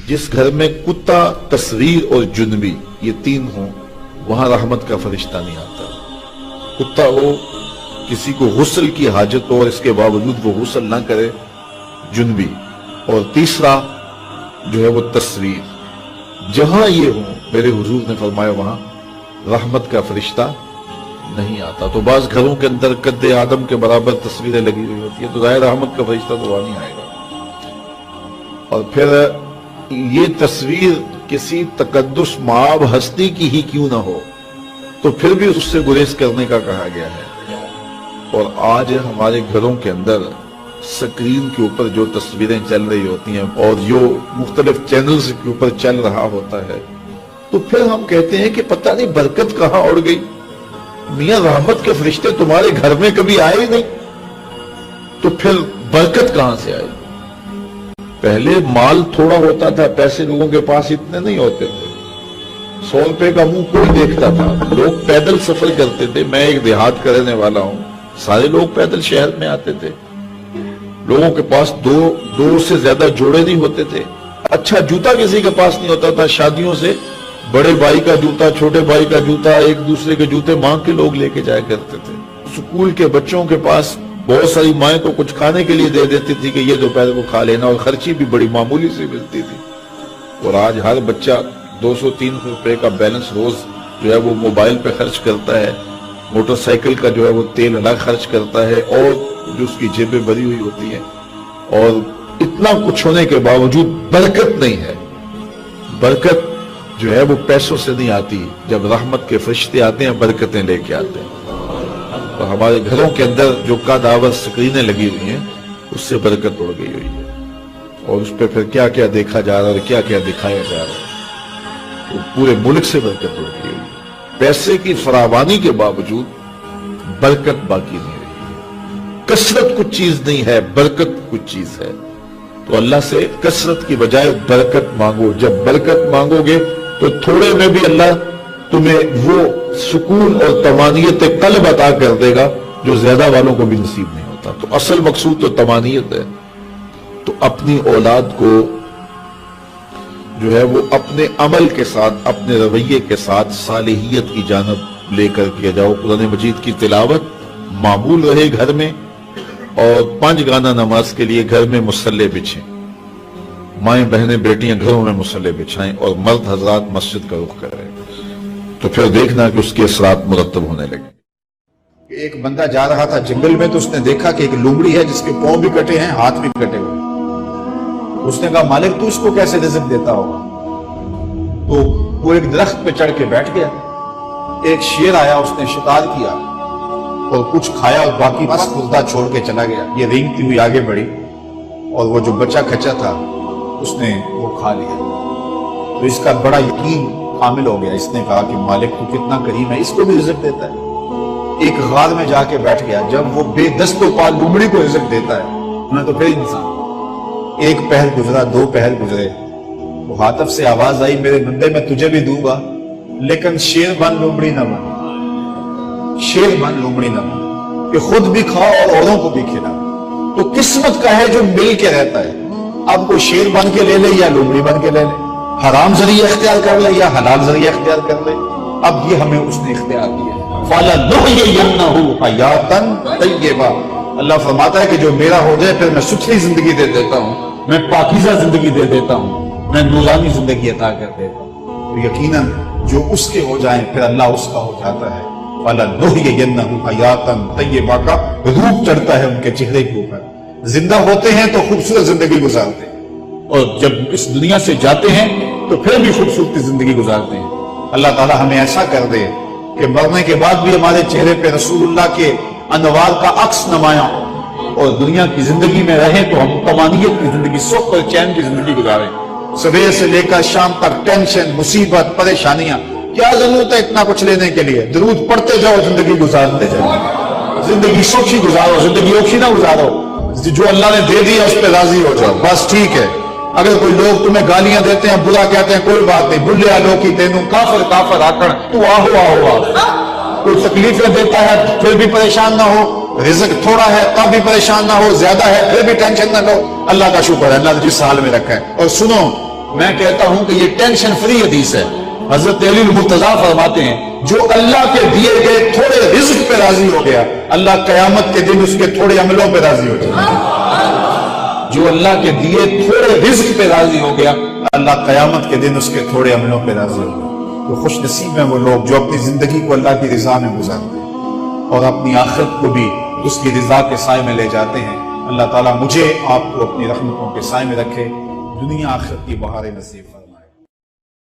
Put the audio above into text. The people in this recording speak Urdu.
جس گھر میں کتا، تصویر اور جنبی یہ تین ہوں وہاں رحمت کا فرشتہ نہیں آتا۔ کتا ہو، کسی کو غسل کی حاجت ہو اور اس کے باوجود وہ غسل نہ کرے، جنبی، اور تیسرا جو ہے وہ تصویر، جہاں یہ ہوں میرے حضور نے فرمایا وہاں رحمت کا فرشتہ نہیں آتا۔ تو بعض گھروں کے اندر قد آدم کے برابر تصویریں لگی ہوئی ہوتی ہیں تو ظاہر رحمت کا فرشتہ تو وہاں نہیں آئے گا۔ اور پھر یہ تصویر کسی تقدس مآب ہستی کی ہی کیوں نہ ہو تو پھر بھی اس سے گریز کرنے کا کہا گیا ہے۔ اور آج ہمارے گھروں کے اندر سکرین کے اوپر جو تصویریں چل رہی ہوتی ہیں اور جو مختلف چینلز کے اوپر چل رہا ہوتا ہے تو پھر ہم کہتے ہیں کہ پتہ نہیں برکت کہاں اڑ گئی، میاں رحمت کے فرشتے تمہارے گھر میں کبھی آئے ہی نہیں تو پھر برکت کہاں سے آئی؟ پہلے مال تھوڑا ہوتا تھا، پیسے لوگوں کے پاس اتنے نہیں ہوتے تھے، 100 روپے کا منہ کوئی دیکھتا تھا، لوگ پیدل سفر کرتے تھے۔ میں ایک دیہات کا رہنے والا ہوں، سارے لوگ پیدل شہر میں آتے تھے، لوگوں کے پاس دو سے زیادہ جوڑے نہیں ہوتے تھے، اچھا جوتا کسی کے پاس نہیں ہوتا تھا، شادیوں سے بڑے بھائی کا جوتا، چھوٹے بھائی کا جوتا، ایک دوسرے کے جوتے مانگ کے لوگ لے کے جایا کرتے تھے۔ سکول کے بچوں کے پاس بہت ساری مائیں تو کچھ کھانے کے لیے دے دیتی تھی کہ یہ دوپہر کو کھا لینا، اور خرچی بھی بڑی معمولی سے ملتی تھی۔ اور آج ہر بچہ 200-300 روپے کا بیلنس روز جو ہے وہ موبائل پہ خرچ کرتا ہے، موٹر سائیکل کا جو ہے وہ تیل الگ خرچ کرتا ہے، اور جو اس کی جیبیں بھری ہوئی ہوتی ہیں، اور اتنا کچھ ہونے کے باوجود برکت نہیں ہے۔ برکت جو ہے وہ پیسوں سے نہیں آتی، جب رحمت کے فرشتے آتے ہیں برکتیں لے کے آتے ہیں۔ اور ہمارے گھروں کے اندر جو قدآور سکرینیں لگی ہوئی ہیں اس سے برکت اڑ گئی ہوئی ہے، اور اس پہ پھر کیا کیا دیکھا جا رہا ہے اور کیا کیا دکھایا جا رہا ہے، تو پورے ملک سے برکت اڑ گئی ہوئی ہے۔ پیسے کی فراوانی کے باوجود برکت باقی نہیں رہی۔ کثرت کچھ چیز نہیں ہے، برکت کچھ چیز ہے۔ تو اللہ سے کثرت کی بجائے برکت مانگو۔ جب برکت مانگو گے تو تھوڑے میں بھی اللہ تمہیں وہ سکون اور طمانینت قلب عطا کر دے گا جو زیادہ والوں کو بھی نصیب نہیں ہوتا۔ تو اصل مقصود تو طمانینت ہے۔ تو اپنی اولاد کو جو ہے وہ اپنے عمل کے ساتھ، اپنے رویے کے ساتھ صالحیت کی جانب لے کر کے جاؤ۔ قرآن مجید کی تلاوت معمول رہے گھر میں، اور 5 گانا نماز کے لیے گھر میں مصلے بچھیں، مائیں بہنیں بیٹیاں گھروں میں مصلے بچھائیں، اور مرد حضرات مسجد کا رخ کریں، تو پھر دیکھنا کہ اس کے اثرات مرتب ہونے لگے۔ ایک بندہ جا رہا تھا جنگل میں تو اس نے دیکھا کہ ایک لومڑی ہے جس کے پاؤں بھی کٹے ہیں، ہاتھ بھی کٹے ہوئے۔ اس نے کہا مالک تو اس کو کیسے رزق دیتا ہوگا؟ تو وہ ایک درخت پہ چڑھ کے بیٹھ گیا۔ ایک شیر آیا، اس نے شکار کیا اور کچھ کھایا اور باقی بس مردہ چھوڑ کے چلا گیا۔ یہ رینگتی ہوئی آگے بڑھی اور وہ جو بچہ کھچا تھا اس نے وہ کھا لیا۔ تو اس کا بڑا یقین حامل ہو گیا۔ اس نے کہا کہ مالک تو کتنا کریم ہے، اس کو بھی رزق دیتا ہے۔ ایک غار میں جا کے بیٹھ گیا۔ جب وہ بے دست و پا لومڑی کو رزق دیتا ہے انہیں تو پھر انسان۔ ایک پہر گزرا، 2 پہر گزرے، وہ ہاتف سے آواز آئی میرے بندے میں تجھے بھی دوں گا لیکن شیر بن لومڑی نہ بن، شیر بن لومڑی نہ بن، کہ خود بھی کھاؤ اور اوروں کو بھی کھلا۔ تو قسمت کا ہے جو مل کے رہتا ہے۔ اب وہ شیر بن کے لے لے یا لومڑی بن کے لے لے، حرام ذریعہ اختیار کر لے یا حلال ذریعہ اختیار کر لے، اب یہ ہمیں اس نے اختیار دیا ہے۔ فَلَنُحْيِيَنَّهُ حَيَاتً طَيِّبَةً، اللہ فرماتا ہے کہ جو میرا ہو جائے پھر میں ستھری زندگی دے دیتا ہوں، میں پاکیزہ زندگی دے دیتا ہوں، میں نورانی زندگی عطا کر دیتا ہوں۔ تو یقیناً جو اس کے ہو جائیں پھر اللہ اس کا ہو جاتا ہے۔ فَلَنُحْيِيَنَّهُ حَيَاتً طَيِّبَةً کا روپ چڑھتا ہے ان کے چہرے کے اوپر۔ زندہ ہوتے ہیں تو خوبصورت زندگی گزارتے ہیں، اور جب اس دنیا سے جاتے ہیں تو پھر بھی خوبصورت زندگی گزارتے ہیں۔ اللہ تعالی ہمیں ایسا کر دے کہ مرنے کے بعد بھی ہمارے چہرے پہ رسول اللہ کے انوار کا عکس نمایاں ہو، اور دنیا کی زندگی میں رہیں تو ہم طمانینت کی زندگی، سکھ اور چین کی زندگی گزاریں۔ صبح سے لے کر شام تک ٹینشن، مصیبت، پریشانیاں، کیا ضرورت ہے اتنا کچھ لینے کے لیے؟ درود پڑھتے جاؤ، زندگی گزارتے جاؤ، زندگی سوچی گزارو، زندگی اوکھی نہ گزارو۔ جو اللہ نے دے دیا اس پہ راضی ہو جاؤ، بس ٹھیک ہے۔ اگر کوئی لوگ تمہیں گالیاں دیتے ہیں، برا کہتے ہیں، کوئی بات نہیں، بھلے آلو کی تینوں کافر کافر آکڑ تو آہو آہو آہو۔ کوئی تکلیفیں دیتا ہے پھر بھی پریشان نہ ہو، رزق تھوڑا ہے تب بھی پریشان نہ ہو، زیادہ ہے پھر بھی ٹینشن نہ لو۔ اللہ کا شکر ہے، اللہ نے جس حال میں رکھا ہے۔ اور سنو، میں کہتا ہوں کہ یہ ٹینشن فری حدیث ہے. حضرت علی المرتضیٰ فرماتے ہیں جو اللہ کے دیے گئے تھوڑے رزق پہ راضی ہو گیا اللہ قیامت کے دن اس کے تھوڑے عملوں پہ راضی ہو جائے. جو اللہ کے دیے تھوڑے رزق پہ راضی ہو گیا اللہ قیامت کے دن اس کے تھوڑے عملوں پہ راضی ہو گیا. تو خوش نصیب ہیں وہ لوگ جو اپنی زندگی کو اللہ کی رضا میں گزارتے ہیں اور اپنی آخرت کو بھی اس کی رضا کے سائے میں لے جاتے ہیں. اللہ تعالیٰ مجھے آپ کو اپنی رحمتوں کے سائے میں رکھے, دنیا آخرت کی بہاریں نصیب